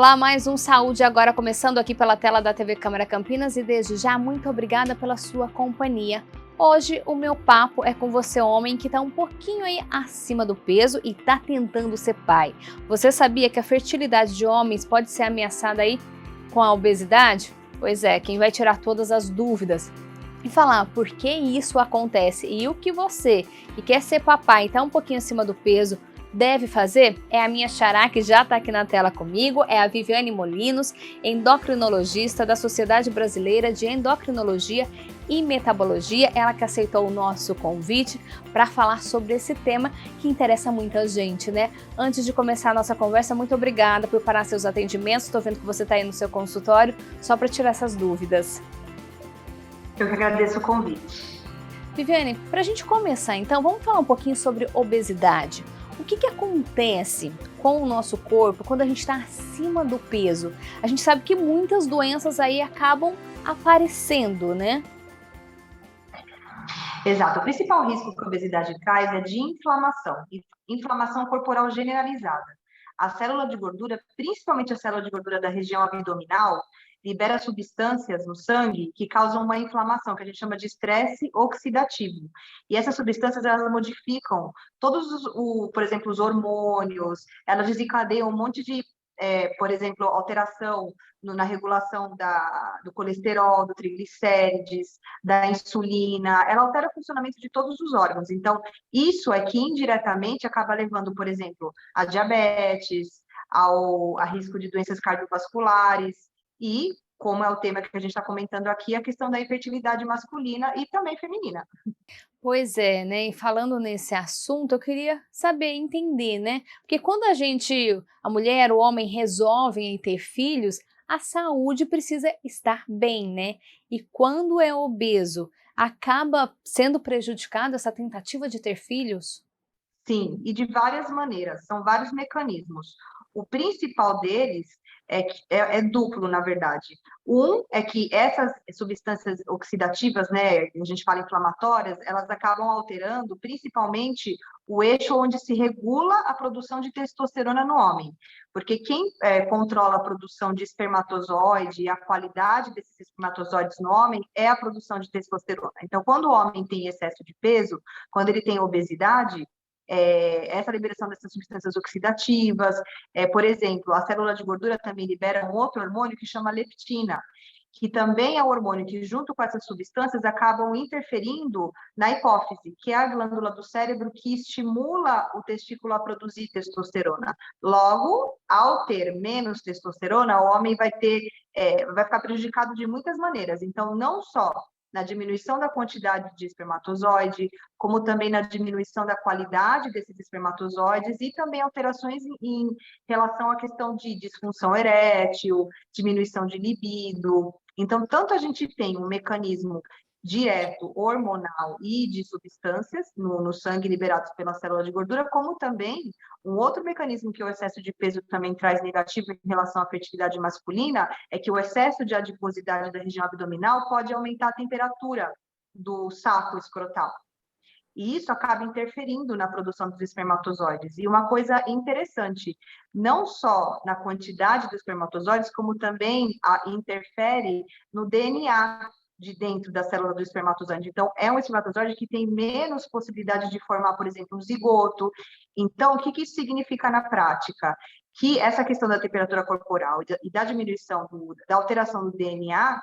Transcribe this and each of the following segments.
Olá, mais um Saúde Agora começando aqui pela tela da TV Câmara Campinas e desde já muito obrigada pela sua companhia. Hoje o meu papo é com você, homem, que está um pouquinho aí acima do peso e está tentando ser pai. Você sabia que a fertilidade de homens pode ser ameaçada aí com a obesidade? Pois é, quem vai tirar todas as dúvidas e falar por que isso acontece e o que você, que quer ser papai e está um pouquinho acima do peso, deve fazer é a minha xará, que já está aqui na tela comigo, é a Viviane Molinos, endocrinologista da Sociedade Brasileira de Endocrinologia e Metabologia, ela que aceitou o nosso convite para falar sobre esse tema que interessa muita gente, né? Antes de começar a nossa conversa, muito obrigada por parar seus atendimentos, estou vendo que você está aí no seu consultório, só para tirar essas dúvidas. Eu que agradeço o convite. Viviane, para a gente começar então, vamos falar um pouquinho sobre obesidade. O que acontece com o nosso corpo quando a gente está acima do peso? A gente sabe que muitas doenças aí acabam aparecendo, né? Exato. O principal risco que a obesidade traz é de inflamação corporal generalizada. A célula de gordura, principalmente a célula de gordura da região abdominal, libera substâncias no sangue que causam uma inflamação, que a gente chama de estresse oxidativo. E essas substâncias, elas modificam por exemplo, os hormônios, elas desencadeiam um monte de, por exemplo, alteração na regulação do colesterol, do triglicérides, da insulina, ela altera o funcionamento de todos os órgãos. Então, isso é que indiretamente acaba levando, por exemplo, a diabetes, a risco de doenças cardiovasculares, e, como é o tema que a gente está comentando aqui, a questão da infertilidade masculina e também feminina. Pois é, né? E falando nesse assunto, eu queria saber, entender, né? Porque quando a mulher, o homem resolvem ter filhos, a saúde precisa estar bem, né? E quando é obeso, acaba sendo prejudicada essa tentativa de ter filhos? Sim, e de várias maneiras, são vários mecanismos. O principal deles é duplo, na verdade. Um é que essas substâncias oxidativas, né, a gente fala inflamatórias, elas acabam alterando principalmente o eixo onde se regula a produção de testosterona no homem. Porque quem controla a produção de espermatozoide e a qualidade desses espermatozoides no homem é a produção de testosterona. Então, quando o homem tem excesso de peso, quando ele tem obesidade, essa liberação dessas substâncias oxidativas, por exemplo, a célula de gordura também libera um outro hormônio que chama leptina, que também é um hormônio que, junto com essas substâncias, acabam interferindo na hipófise, que é a glândula do cérebro que estimula o testículo a produzir testosterona. Logo, ao ter menos testosterona, o homem vai ficar prejudicado de muitas maneiras. Então, não só na diminuição da quantidade de espermatozoide, como também na diminuição da qualidade desses espermatozoides e também alterações em relação à questão de disfunção erétil, diminuição de libido. Então, tanto a gente tem um mecanismo direto, hormonal e de substâncias no sangue liberados pela célula de gordura, como também um outro mecanismo que o excesso de peso também traz negativo em relação à fertilidade masculina é que o excesso de adiposidade da região abdominal pode aumentar a temperatura do saco escrotal. E isso acaba interferindo na produção dos espermatozoides. E uma coisa interessante, não só na quantidade dos espermatozoides, como também interfere no DNA de dentro da célula do espermatozoide. Então, é um espermatozoide que tem menos possibilidade de formar, por exemplo, um zigoto. Então, o que isso significa na prática? Que essa questão da temperatura corporal e da diminuição, da alteração do DNA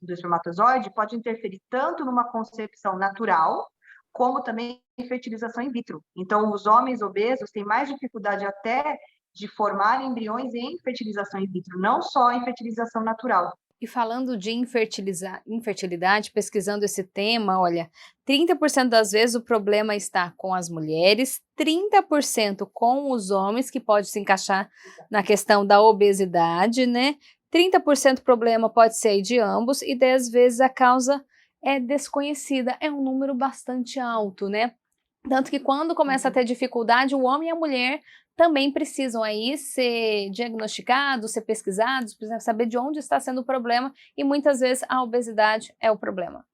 do espermatozoide pode interferir tanto numa concepção natural, como também em fertilização in vitro. Então, os homens obesos têm mais dificuldade até de formar embriões em fertilização in vitro, não só em fertilização natural. E falando de infertilidade, pesquisando esse tema, olha, 30% das vezes o problema está com as mulheres, 30% com os homens, que pode se encaixar na questão da obesidade, né? 30% problema pode ser de ambos e 10 vezes a causa é desconhecida. É um número bastante alto, né? Tanto que quando começa a ter dificuldade, o homem e a mulher também precisam aí ser diagnosticados, ser pesquisados, precisam saber de onde está sendo o problema e muitas vezes a obesidade é o problema.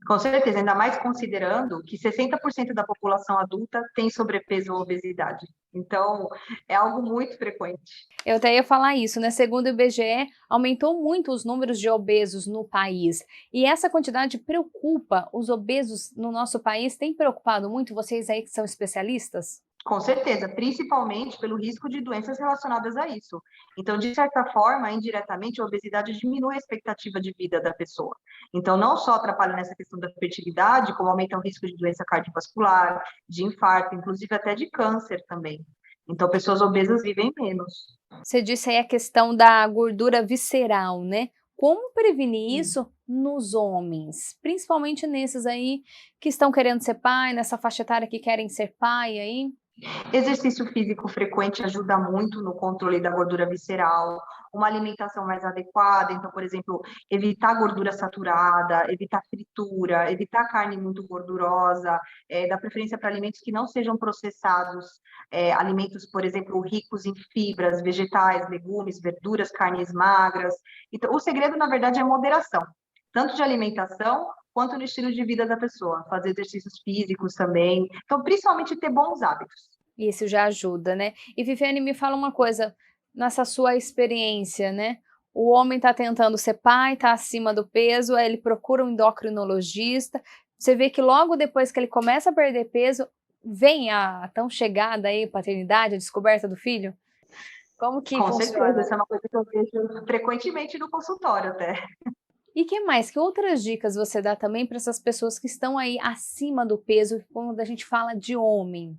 Com certeza, ainda mais considerando que 60% da população adulta tem sobrepeso ou obesidade. Então, é algo muito frequente. Eu até ia falar isso, né? Segundo o IBGE, aumentou muito os números de obesos no país. E essa quantidade preocupa os obesos no nosso país? Tem preocupado muito vocês aí que são especialistas? Com certeza, principalmente pelo risco de doenças relacionadas a isso. Então, de certa forma, indiretamente, a obesidade diminui a expectativa de vida da pessoa. Então, não só atrapalha nessa questão da fertilidade, como aumenta o risco de doença cardiovascular, de infarto, inclusive até de câncer também. Então, pessoas obesas vivem menos. Você disse aí a questão da gordura visceral, né? Como prevenir Sim. isso nos homens? Principalmente nesses aí que estão querendo ser pai, nessa faixa etária que querem ser pai aí? Exercício físico frequente ajuda muito no controle da gordura visceral, uma alimentação mais adequada, então, por exemplo, evitar gordura saturada, evitar fritura, evitar carne muito gordurosa, dar preferência para alimentos que não sejam processados, alimentos, por exemplo, ricos em fibras, vegetais, legumes, verduras, carnes magras. Então, o segredo, na verdade, é moderação, tanto de alimentação quanto no estilo de vida da pessoa, fazer exercícios físicos também. Então, principalmente ter bons hábitos. Isso já ajuda, né? E Viviane, me fala uma coisa, nessa sua experiência, né? O homem está tentando ser pai, está acima do peso, aí ele procura um endocrinologista. Você vê que logo depois que ele começa a perder peso, vem a tão chegada aí, paternidade, a descoberta do filho? Como que Com certeza, funciona? essa é uma coisa que eu vejo frequentemente no consultório até. E que mais? Que outras dicas você dá também para essas pessoas que estão aí acima do peso, quando a gente fala de homem?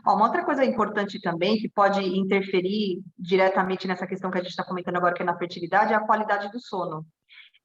Ó, uma outra coisa importante também, que pode interferir diretamente nessa questão que a gente está comentando agora, que é na fertilidade, é a qualidade do sono.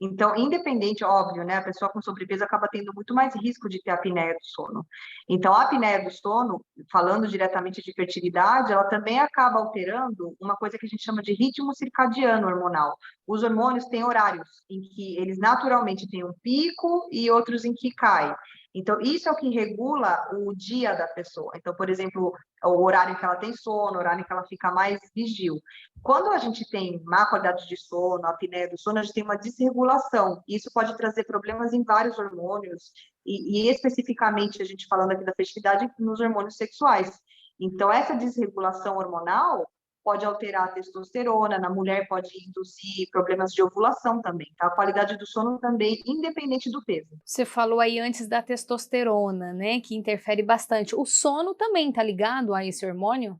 Então, independente, óbvio, né, a pessoa com sobrepeso acaba tendo muito mais risco de ter apneia do sono. Então, a apneia do sono, falando diretamente de fertilidade, ela também acaba alterando uma coisa que a gente chama de ritmo circadiano hormonal. Os hormônios têm horários em que eles naturalmente têm um pico e outros em que cai. Então, isso é o que regula o dia da pessoa. Então, por exemplo, o horário em que ela tem sono, o horário em que ela fica mais vigil. Quando a gente tem má qualidade de sono, apneia do sono, a gente tem uma desregulação. Isso pode trazer problemas em vários hormônios, e especificamente, a gente falando aqui da fertilidade, nos hormônios sexuais. Então, essa desregulação hormonal pode alterar a testosterona, na mulher pode induzir problemas de ovulação também, tá? A qualidade do sono também, independente do peso. Você falou aí antes da testosterona, né, que interfere bastante. O sono também tá ligado a esse hormônio?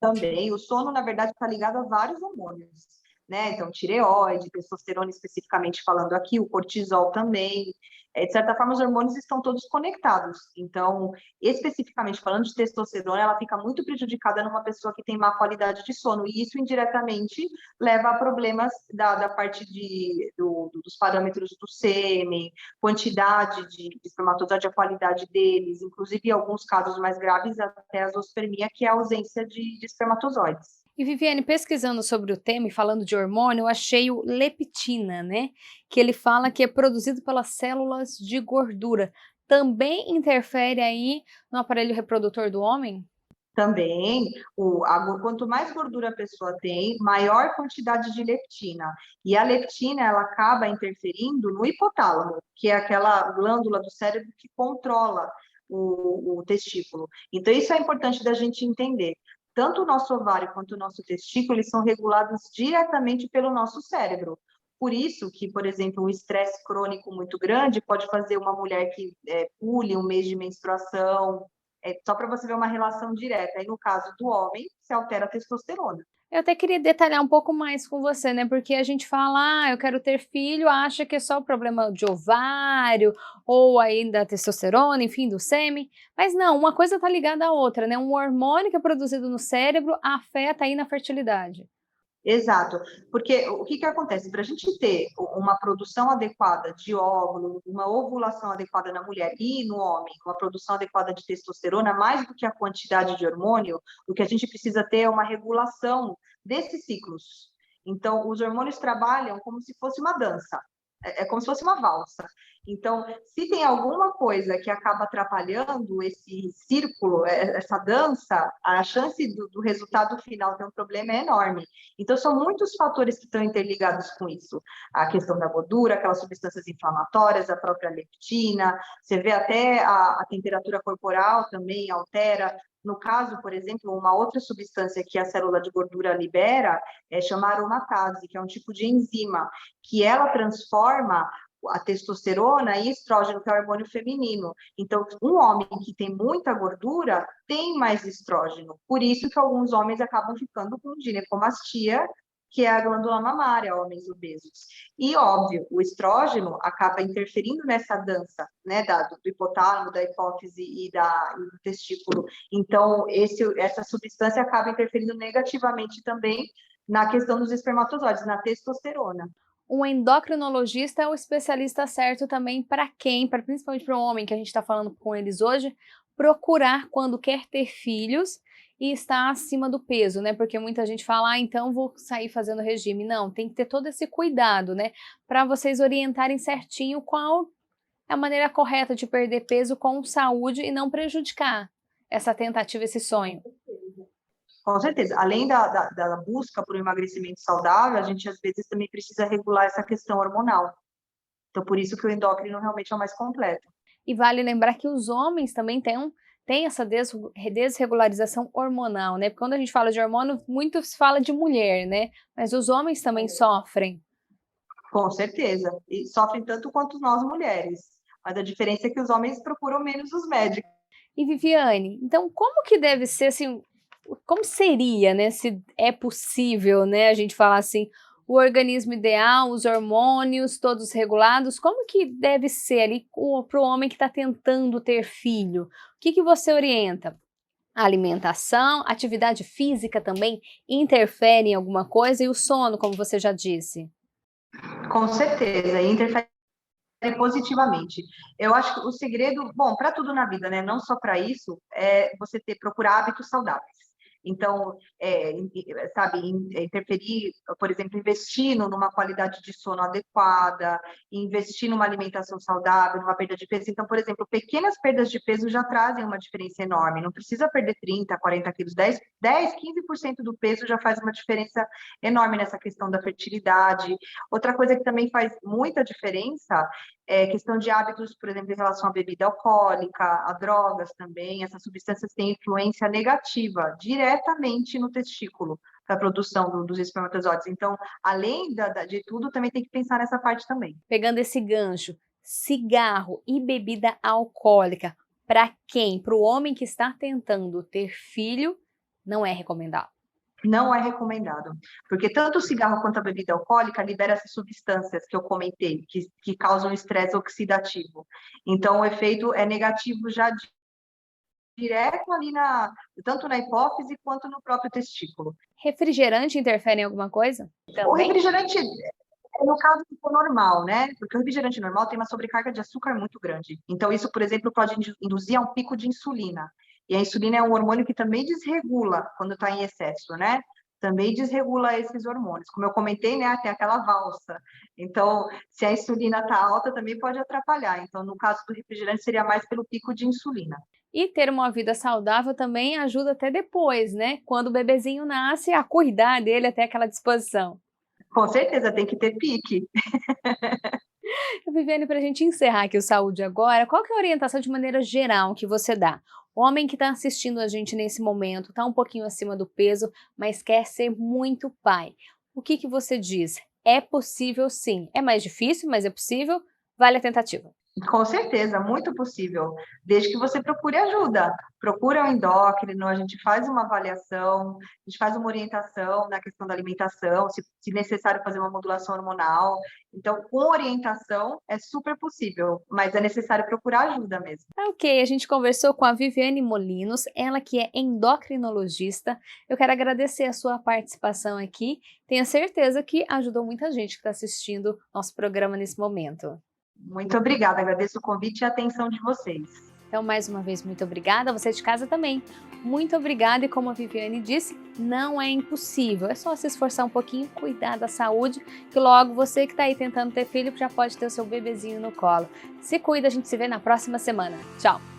Também, o sono, na verdade, está ligado a vários hormônios, né? Então, tireoide, testosterona especificamente falando aqui, o cortisol também. De certa forma, os hormônios estão todos conectados. Então, especificamente falando de testosterona, ela fica muito prejudicada numa pessoa que tem má qualidade de sono, e isso indiretamente leva a problemas da parte dos parâmetros do sêmen, quantidade de espermatozoide, a qualidade deles, inclusive em alguns casos mais graves, até a zoospermia, que é a ausência de espermatozoides. E Viviane, pesquisando sobre o tema e falando de hormônio, eu achei o leptina, né? Que ele fala que é produzido pelas células de gordura. Também interfere aí no aparelho reprodutor do homem? Também, quanto mais gordura a pessoa tem, maior quantidade de leptina. E a leptina, ela acaba interferindo no hipotálamo, que é aquela glândula do cérebro que controla o testículo. Então, isso é importante da gente entender. Tanto o nosso ovário quanto o nosso testículo, eles são regulados diretamente pelo nosso cérebro. Por isso que, por exemplo, um estresse crônico muito grande pode fazer uma mulher que pule um mês de menstruação, só para você ver uma relação direta. Aí, no caso do homem, se altera a testosterona. Eu até queria detalhar um pouco mais com você, né? Porque a gente fala, eu quero ter filho, acha que é só o problema de ovário, ou aí da testosterona, enfim, do sêmen. Mas não, uma coisa tá ligada à outra, né? Um hormônio que é produzido no cérebro afeta aí na fertilidade. Exato, porque o que acontece? Para a gente ter uma produção adequada de óvulo, uma ovulação adequada na mulher e no homem, uma produção adequada de testosterona, mais do que a quantidade de hormônio, o que a gente precisa ter é uma regulação desses ciclos. Então, os hormônios trabalham como se fosse uma dança, é como se fosse uma valsa. Então, se tem alguma coisa que acaba atrapalhando esse círculo, essa dança, a chance do resultado final ter um problema é enorme. Então, são muitos fatores que estão interligados com isso. A questão da gordura, aquelas substâncias inflamatórias, a própria leptina, você vê até a temperatura corporal também altera. No caso, por exemplo, uma outra substância que a célula de gordura libera é chamada aromatase, que é um tipo de enzima, que ela transforma a testosterona e estrógeno, que é o hormônio feminino. Então, um homem que tem muita gordura tem mais estrógeno. Por isso que alguns homens acabam ficando com ginecomastia, que é a glândula mamária, homens obesos. E, óbvio, o estrógeno acaba interferindo nessa dança, né, do hipotálamo, da hipófise e do testículo. Então, essa substância acaba interferindo negativamente também na questão dos espermatozoides, na testosterona. Um endocrinologista é o especialista certo também para quem, principalmente para o homem que a gente está falando com eles hoje, procurar quando quer ter filhos e está acima do peso, né? Porque muita gente fala, então vou sair fazendo regime. Não, tem que ter todo esse cuidado, né? Para vocês orientarem certinho qual é a maneira correta de perder peso com saúde e não prejudicar essa tentativa, esse sonho. Com certeza. Além da busca por um emagrecimento saudável, a gente às vezes também precisa regular essa questão hormonal. Então, por isso que o endócrino realmente é o mais completo. E vale lembrar que os homens também têm essa desregularização hormonal, né? Porque quando a gente fala de hormônio, muito se fala de mulher, né? Mas os homens também sofrem. Com certeza. E sofrem tanto quanto nós mulheres. Mas a diferença é que os homens procuram menos os médicos. E Viviane, então como que deve ser, assim, como seria, né? Se é possível, né? A gente falar assim, o organismo ideal, os hormônios todos regulados, como que deve ser ali para o homem que está tentando ter filho? O que você orienta? A alimentação, atividade física também interfere em alguma coisa e o sono, como você já disse? Com certeza, e interfere positivamente. Eu acho que o segredo, bom, para tudo na vida, né? Não só para isso, é você procurar hábitos saudáveis. Então, sabe, interferir, por exemplo, investir numa qualidade de sono adequada, investir numa alimentação saudável, numa perda de peso. Então, por exemplo, pequenas perdas de peso já trazem uma diferença enorme. Não precisa perder 30, 40 quilos, 15% do peso já faz uma diferença enorme nessa questão da fertilidade. Outra coisa que também faz muita diferença questão de hábitos, por exemplo, em relação à bebida alcoólica, a drogas também, essas substâncias têm influência negativa diretamente no testículo, para a produção dos espermatozoides. Então, além de tudo, também tem que pensar nessa parte também. Pegando esse gancho, cigarro e bebida alcoólica, para quem? Para o homem que está tentando ter filho, não é recomendado. Não é recomendado, porque tanto o cigarro quanto a bebida alcoólica libera essas substâncias que eu comentei, que causam estresse oxidativo. Então, o efeito é negativo já direto ali tanto na hipófise quanto no próprio testículo. Refrigerante interfere em alguma coisa? O refrigerante, no caso, se for normal, né? Porque o refrigerante normal tem uma sobrecarga de açúcar muito grande. Então, isso, por exemplo, pode induzir a um pico de insulina. E a insulina é um hormônio que também desregula quando está em excesso, né? Também desregula esses hormônios. Como eu comentei, né? Tem aquela valsa. Então, se a insulina está alta, também pode atrapalhar. Então, no caso do refrigerante, seria mais pelo pico de insulina. E ter uma vida saudável também ajuda até depois, né? Quando o bebezinho nasce, a cuidar dele até aquela disposição. Com certeza, tem que ter pique. Viviane, para a gente encerrar aqui o Saúde Agora, qual que é a orientação de maneira geral que você dá? O homem que está assistindo a gente nesse momento, está um pouquinho acima do peso, mas quer ser muito pai. O que você diz? É possível sim. É mais difícil, mas é possível. Vale a tentativa. Com certeza, muito possível, desde que você procure ajuda. Procura um endócrino, a gente faz uma avaliação, a gente faz uma orientação na questão da alimentação, se necessário fazer uma modulação hormonal. Então, com orientação é super possível, mas é necessário procurar ajuda mesmo. Ok, a gente conversou com a Viviane Molinos, ela que é endocrinologista. Eu quero agradecer a sua participação aqui. Tenho certeza que ajudou muita gente que está assistindo nosso programa nesse momento. Muito obrigada, agradeço o convite e a atenção de vocês. Então, mais uma vez, muito obrigada. Você de casa também. Muito obrigada. E como a Viviane disse, não é impossível. É só se esforçar um pouquinho, cuidar da saúde, que logo você que está aí tentando ter filho já pode ter o seu bebezinho no colo. Se cuida, a gente se vê na próxima semana. Tchau!